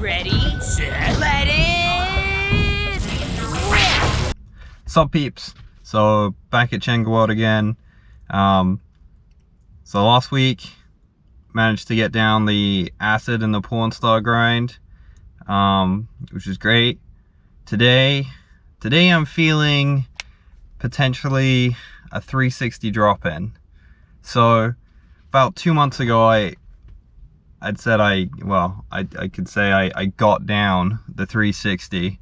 Ready, set, let it rip! Sup peeps? So back at Chenga World again. So last week managed to get down the acid and the porn star grind, which is great. Today I'm feeling potentially a 360 drop in. So about 2 months ago I could say I got down the 360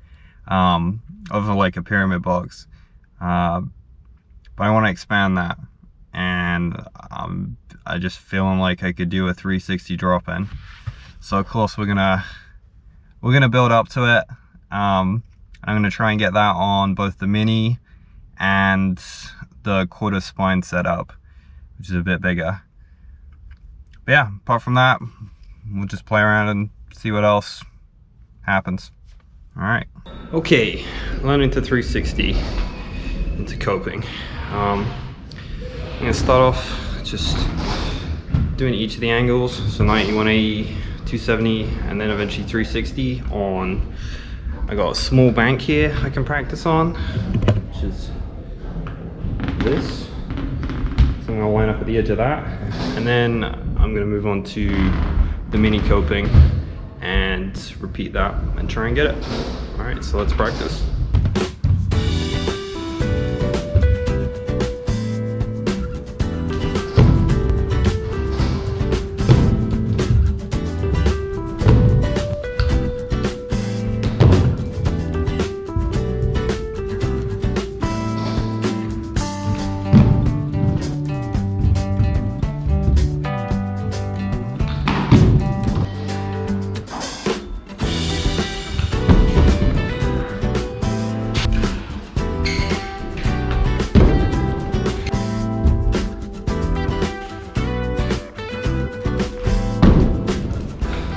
over like a pyramid box, but I want to expand that, and I just feeling like I could do a 360 drop in. So of course we're gonna build up to it. I'm gonna try and get that on both the mini and the quarter spine setup, which is a bit bigger. But yeah, apart from that, we'll just play around and see what else happens. All right. Okay, learning to 360 into coping. I'm gonna start off just doing each of the angles. So 90, 180, 270, and then eventually 360 on. I got a small bank here I can practice on, which is this. So I'm gonna line up at the edge of that, and then I'm gonna move on to the mini coping and repeat that and try and get it. All right, so let's practice.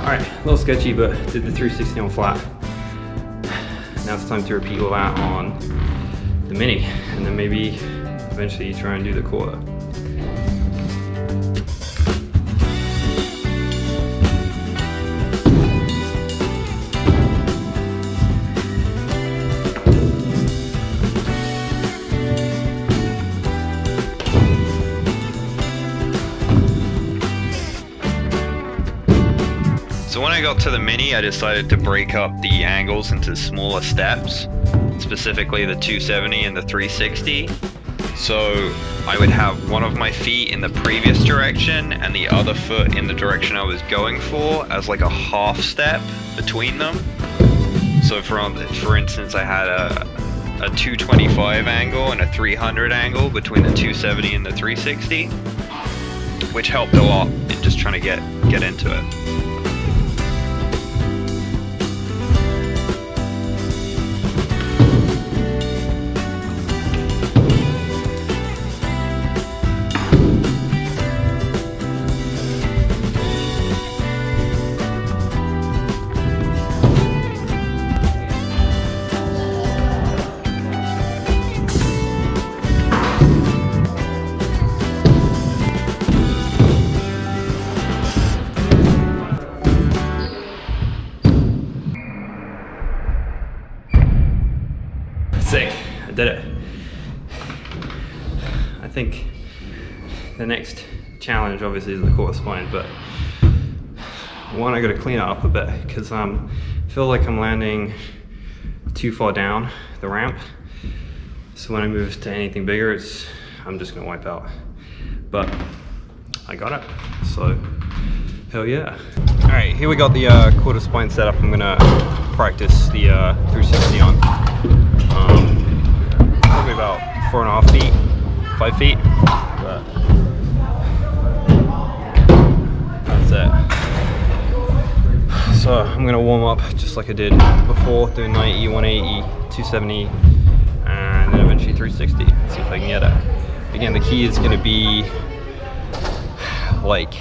Alright, a little sketchy, but did the 360 on flat. Now it's time to repeat all that on the mini, and then maybe eventually try and do the quarter. So when I got to the mini, I decided to break up the angles into smaller steps, specifically the 270 and the 360. So I would have one of my feet in the previous direction and the other foot in the direction I was going for as like a half step between them. So for instance, I had a 225 angle and a 300 angle between the 270 and the 360, which helped a lot in just trying to get into it. Sick, I did it. I think the next challenge obviously is the quarter spine, but one, I gotta clean it up a bit because I feel like I'm landing too far down the ramp. So when I move to anything bigger, I'm just gonna wipe out. But I got it, so hell yeah. All right, here we got the quarter spine setup. I'm gonna practice the 360 on. Probably about 4.5 feet, 5 feet, but that's it. So I'm gonna warm up just like I did before, doing 90, 180, 270, and then eventually 360. See if I can get it. Again, the key is gonna be like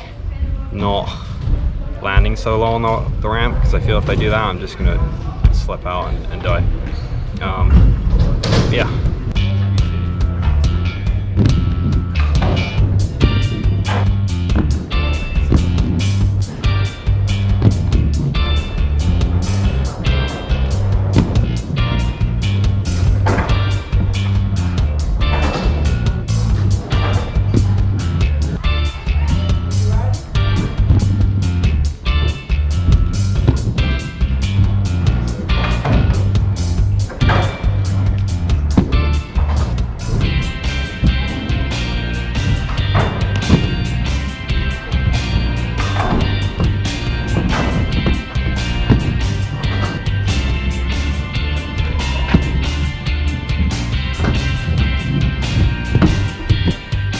not landing so low on the ramp, because I feel if I do that, I'm just gonna slip out and die. Yeah.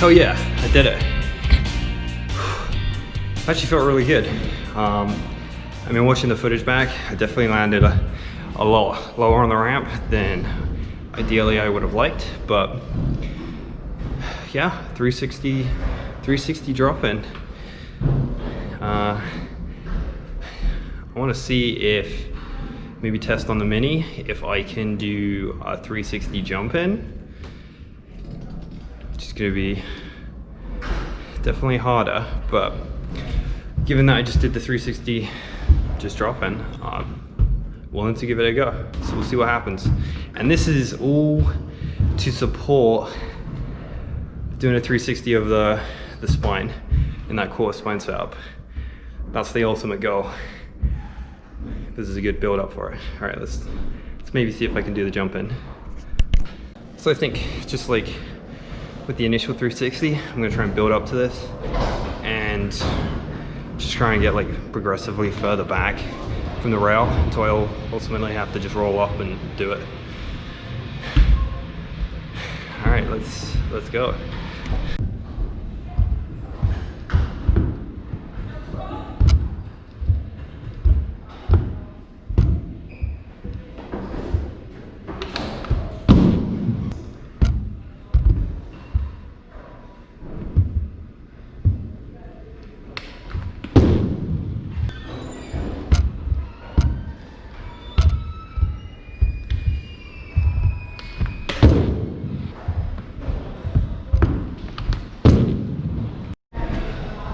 Hell yeah, I did it. Actually felt really good. I mean, watching the footage back, I definitely landed a lot lower on the ramp than ideally I would have liked, but yeah, 360 drop in. I want to see if maybe test on the Mini if I can do a 360 jump in, which is going to be definitely harder, but given that I just did the 360 just drop in, I'm willing to give it a go. So we'll see what happens. And this is all to support doing a 360 of the spine in that core spine setup. That's the ultimate goal. This is a good build up for it. All right, let's maybe see if I can do the jump in. So I think just like with the initial 360, I'm gonna try and build up to this and just try and get like progressively further back from the rail until I'll ultimately have to just roll up and do it. All right, let's go.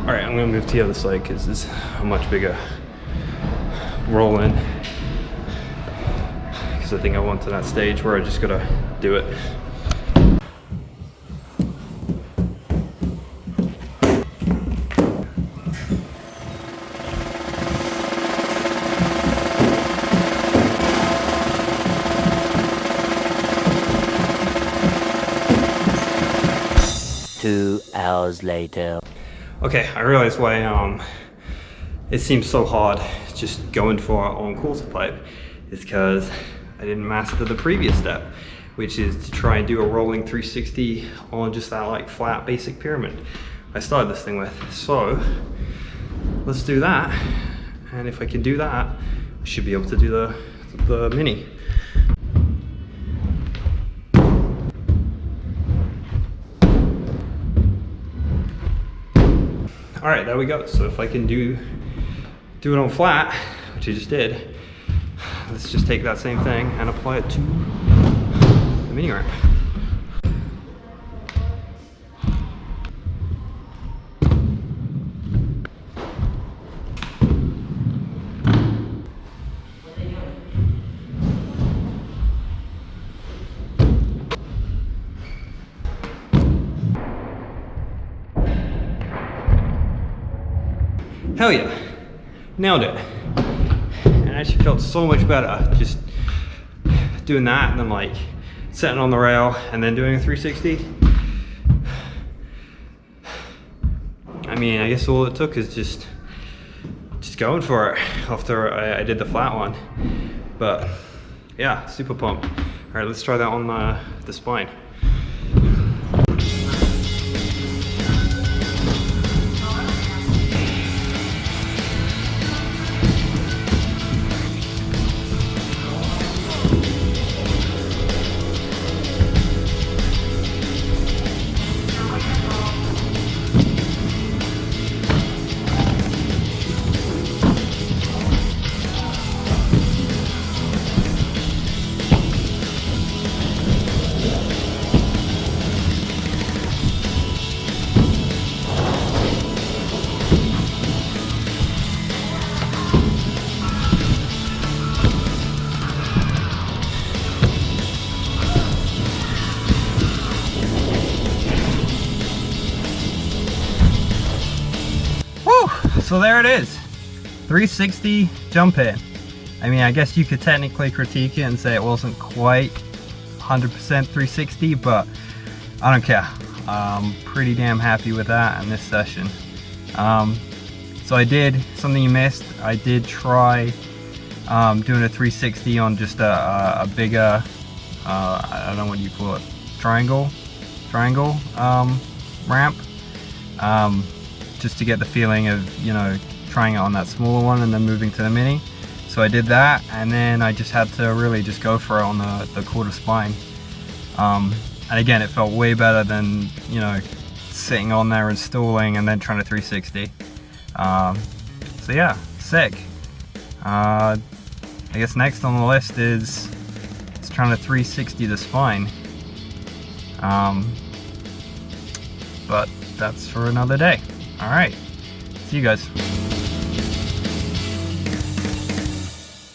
All right, I'm gonna move to the other side because this is a much bigger roll in. Because I think I want to that stage where I just gotta do it. Two hours later. Okay, I realized why it seems so hard just going for it on quarter pipe is because I didn't master the previous step, which is to try and do a rolling 360 on just that like flat basic pyramid I started this thing with. So let's do that, and if I can do that, I should be able to do the Mini. All right, there we go. So if I can do it on flat, which I just did, let's just take that same thing and apply it to the Mini ramp. Hell yeah, nailed it. And I actually felt so much better just doing that than like sitting on the rail and then doing a 360. I mean, I guess all it took is just going for it after I did the flat one. But yeah, super pumped. All right, let's try that on the spine. So there it is, 360 jump in. I mean, I guess you could technically critique it and say it wasn't quite 100% 360, but I don't care. I'm pretty damn happy with that in this session. So I did something you missed. I did try doing a 360 on just a bigger, I don't know what you call it, triangle ramp, just to get the feeling of, you know, trying it on that smaller one and then moving to the mini. So I did that, and then I just had to really just go for it on the quarter spine. And again, it felt way better than, you know, sitting on there and stalling and then trying to 360. So yeah, sick. I guess next on the list is trying to 360 the spine. But that's for another day. All right, see you guys.